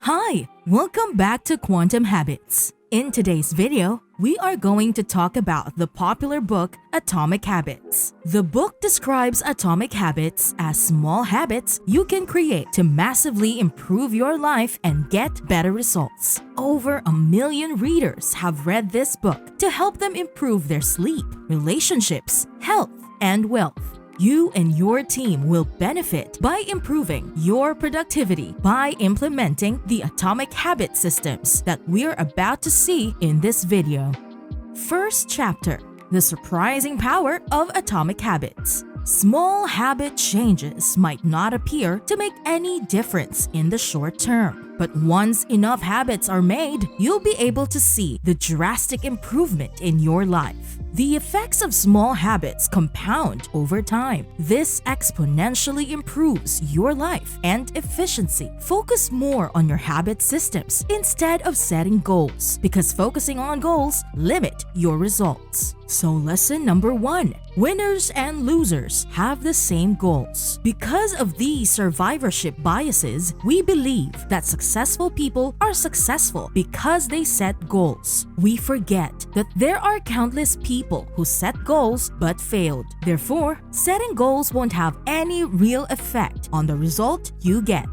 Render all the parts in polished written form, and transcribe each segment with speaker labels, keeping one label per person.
Speaker 1: Hi, welcome back to Quantum Habits. In today's video, we are going to talk about the popular book Atomic Habits. The book describes atomic habits as small habits you can create to massively improve your life and get better results. Over 1 million readers have read this book to help them improve their sleep, relationships, health, and wealth. You and your team will benefit by improving your productivity by implementing the atomic habit systems that we're about to see in this video. First chapter: The Surprising Power of Atomic Habits. Small habit changes might not appear to make any difference in the short term, but once enough habits are made, you'll be able to see the drastic improvement in your life. The effects of small habits compound over time. This exponentially improves your life and efficiency. Focus more on your habit systems instead of setting goals, because focusing on goals limit your results. So lesson number 1. Winners and losers have the same goals. Because of these survivorship biases, we believe that successful people are successful because they set goals. We forget that there are countless people who set goals but failed. Therefore, setting goals won't have any real effect on the result you get.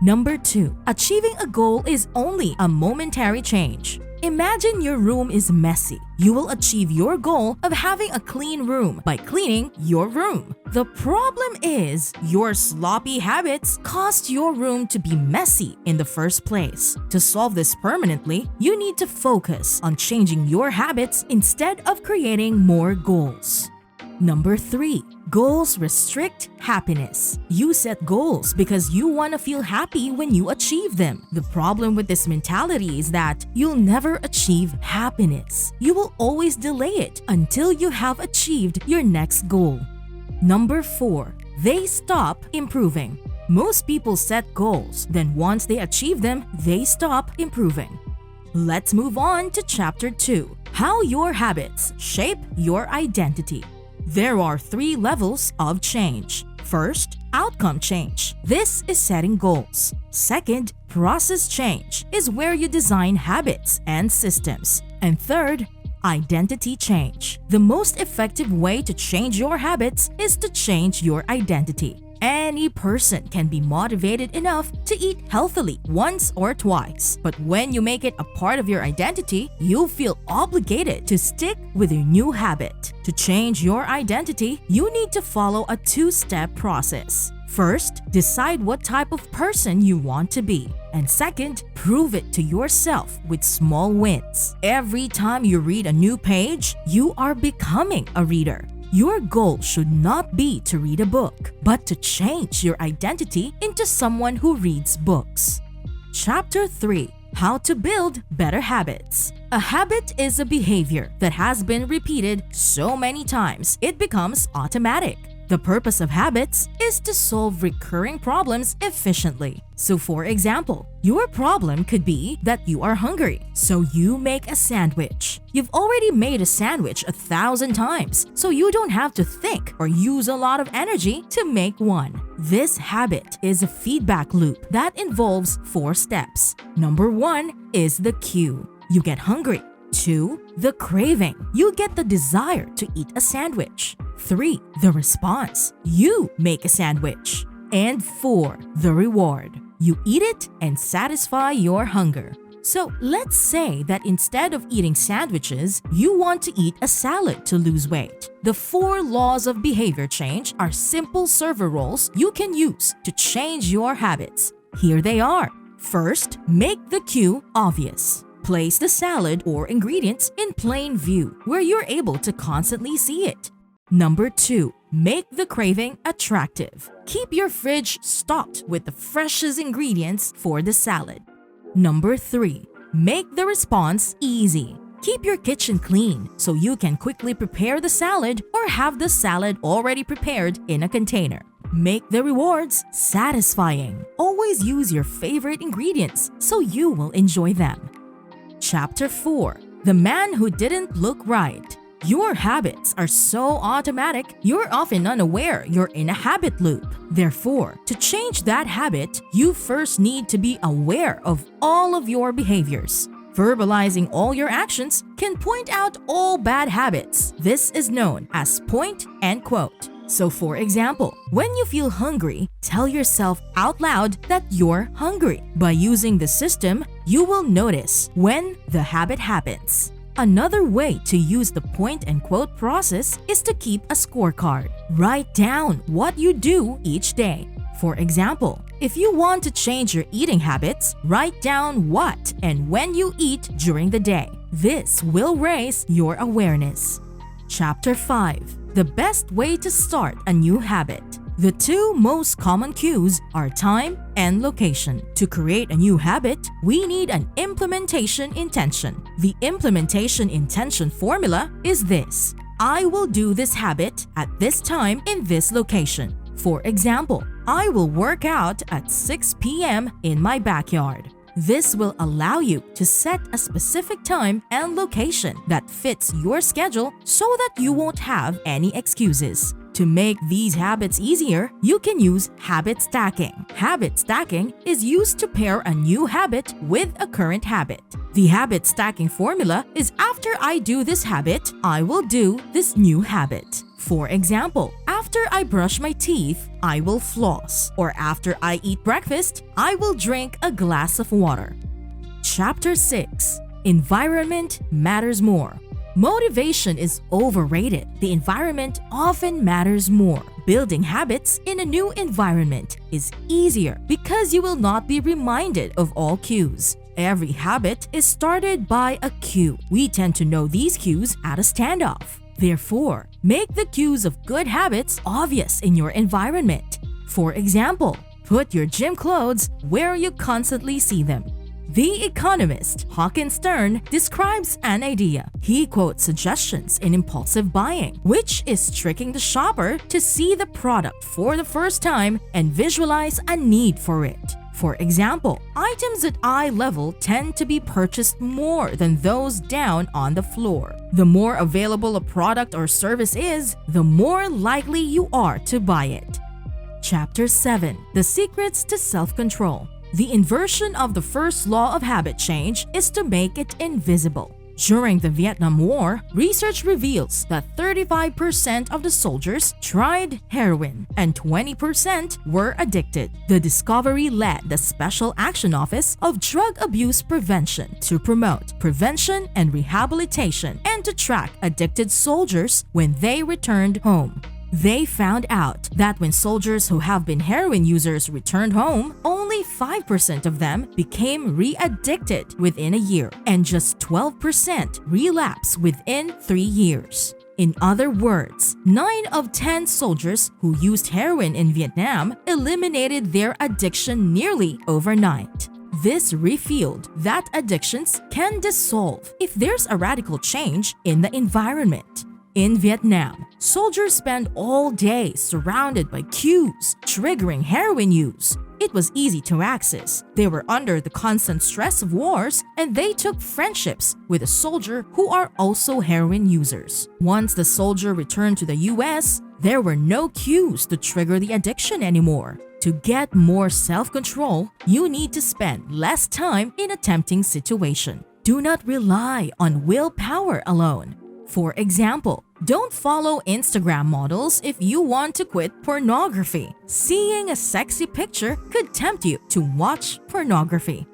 Speaker 1: Number 2. Achieving a goal is only a momentary change. Imagine your room is messy. You will achieve your goal of having a clean room by cleaning your room. The problem is, your sloppy habits caused your room to be messy in the first place. To solve this permanently, you need to focus on changing your habits instead of creating more goals. Number 3. Goals restrict happiness. You set goals because you want to feel happy when you achieve them. The problem with this mentality is that you'll never achieve happiness. You will always delay it until you have achieved your next goal. Number 4. They stop improving. Most people set goals, then once they achieve them, they stop improving. Let's move on to Chapter 2. How your habits shape your identity. There are 3 levels of change. First, outcome change. This is setting goals. Second, process change is where you design habits and systems. And third, identity change. The most effective way to change your habits is to change your identity. Any person can be motivated enough to eat healthily once or twice. But when you make it a part of your identity, you'll feel obligated to stick with your new habit. To change your identity, you need to follow a 2-step process. First, decide what type of person you want to be. And second, prove it to yourself with small wins. Every time you read a new page, you are becoming a reader. Your goal should not be to read a book, but to change your identity into someone who reads books. Chapter 3. How to build better habits. A habit is a behavior that has been repeated so many times it becomes automatic. The purpose of habits is to solve recurring problems efficiently. So for example, your problem could be that you are hungry, so you make a sandwich. You've already made a sandwich 1,000 times, so you don't have to think or use a lot of energy to make one. This habit is a feedback loop that involves 4 steps. Number 1 is the cue. You get hungry. 2. The craving. You get the desire to eat a sandwich. 3. The response. You make a sandwich. And 4. The reward. You eat it and satisfy your hunger. So let's say that instead of eating sandwiches, you want to eat a salad to lose weight. The 4 laws of behavior change are simple server roles you can use to change your habits. Here they are. First, make the cue obvious. Place the salad or ingredients in plain view where you're able to constantly see it. Number 2, make the craving attractive. Keep your fridge stocked with the freshest ingredients for the salad. Number 3, make the response easy. Keep your kitchen clean so you can quickly prepare the salad or have the salad already prepared in a container. Make the rewards satisfying. Always use your favorite ingredients so you will enjoy them. Chapter 4. The Man Who Didn't Look Right. Your habits are so automatic, you're often unaware you're in a habit loop. Therefore, to change that habit, you first need to be aware of all of your behaviors. Verbalizing all your actions can point out all bad habits. This is known as point and quote. So for example, when you feel hungry, tell yourself out loud that you're hungry. By using the system, you will notice when the habit happens. Another way to use the point and quote process is to keep a scorecard. Write down what you do each day. For example, if you want to change your eating habits, write down what and when you eat during the day. This will raise your awareness. Chapter 5. The best way to start a new habit. The two most common cues are time and location. To create a new habit, we need an implementation intention. The implementation intention formula is this: I will do this habit at this time in this location. For example, I will work out at 6 p.m. in my backyard. This will allow you to set a specific time and location that fits your schedule so that you won't have any excuses. To make these habits easier, you can use habit stacking. Habit stacking is used to pair a new habit with a current habit. The habit stacking formula is after I do this habit, I will do this new habit. For example, after I brush my teeth, I will floss, or after I eat breakfast, I will drink a glass of water. Chapter 6. Environment matters more. Motivation is overrated. The environment often matters more. Building habits in a new environment is easier because you will not be reminded of all cues. Every habit is started by a cue. We tend to know these cues at a standoff. Therefore, make the cues of good habits obvious in your environment. For example, put your gym clothes where you constantly see them. The economist Hawkins Stern describes an idea. He quotes suggestions in impulsive buying, which is tricking the shopper to see the product for the first time and visualize a need for it. For example, items at eye level tend to be purchased more than those down on the floor. The more available a product or service is, the more likely you are to buy it. Chapter 7. The Secrets to Self-Control. The inversion of the first law of habit change is to make it invisible. During the Vietnam War, research reveals that 35% of the soldiers tried heroin and 20% were addicted. The discovery led the Special Action Office of Drug Abuse Prevention to promote prevention and rehabilitation and to track addicted soldiers when they returned home. They found out that when soldiers who have been heroin users returned home, only 5% of them became re-addicted within a year, and just 12% relapse within 3 years. In other words, 9 of 10 soldiers who used heroin in Vietnam eliminated their addiction nearly overnight. This revealed that addictions can dissolve if there's a radical change in the environment. In Vietnam, soldiers spend all day surrounded by cues triggering heroin use. It was easy to access. They were under the constant stress of wars, and they took friendships with a soldier who are also heroin users. Once the soldier returned to the US, there were no cues to trigger the addiction anymore. To get more self-control, you need to spend less time in a tempting situation. Do not rely on willpower alone. For example, don't follow Instagram models if you want to quit pornography. Seeing a sexy picture could tempt you to watch pornography.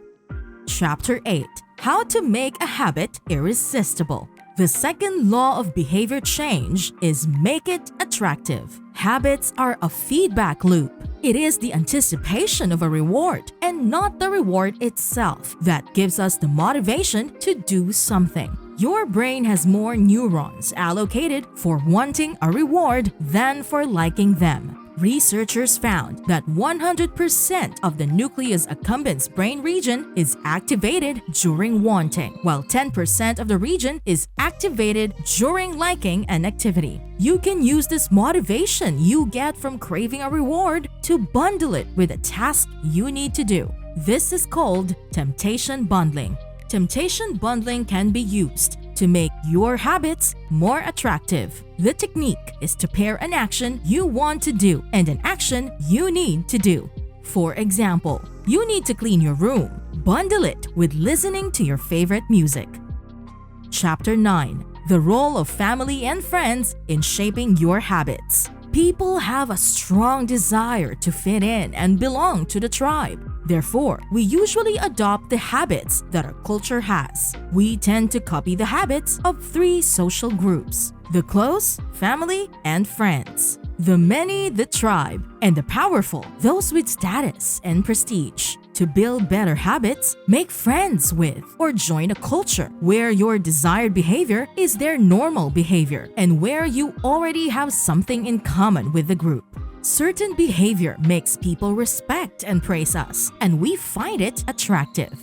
Speaker 1: Chapter 8. How to make a habit irresistible. The second law of behavior change is make it attractive. Habits are a feedback loop. It is the anticipation of a reward and not the reward itself that gives us the motivation to do something. Your brain has more neurons allocated for wanting a reward than for liking them. Researchers found that 100% of the nucleus accumbens brain region is activated during wanting, while 10% of the region is activated during liking an activity. You can use this motivation you get from craving a reward to bundle it with a task you need to do. This is called temptation bundling. Temptation bundling can be used to make your habits more attractive. The technique is to pair an action you want to do and an action you need to do. For example, you need to clean your room. Bundle it with listening to your favorite music. Chapter 9. The role of family and friends in shaping your habits. People have a strong desire to fit in and belong to the tribe. Therefore, we usually adopt the habits that our culture has. We tend to copy the habits of 3 social groups: the close, family, and friends; the many, the tribe; and the powerful, those with status and prestige. To build better habits, make friends with or join a culture where your desired behavior is their normal behavior and where you already have something in common with the group. Certain behavior makes people respect and praise us, and we find it attractive.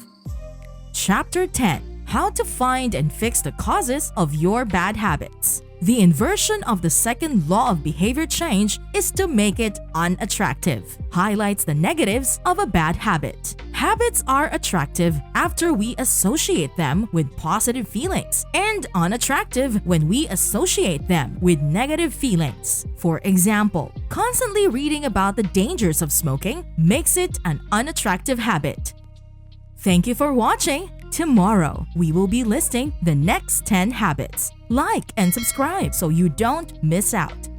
Speaker 1: Chapter 10. How to find and fix the causes of your bad habits. The inversion of the second law of behavior change is to make it unattractive. Highlights the negatives of a bad habit. Habits are attractive after we associate them with positive feelings and unattractive when we associate them with negative feelings. For example, constantly reading about the dangers of smoking makes it an unattractive habit. Thank you for watching. Tomorrow, we will be listing the next 10 habits. Like and subscribe so you don't miss out.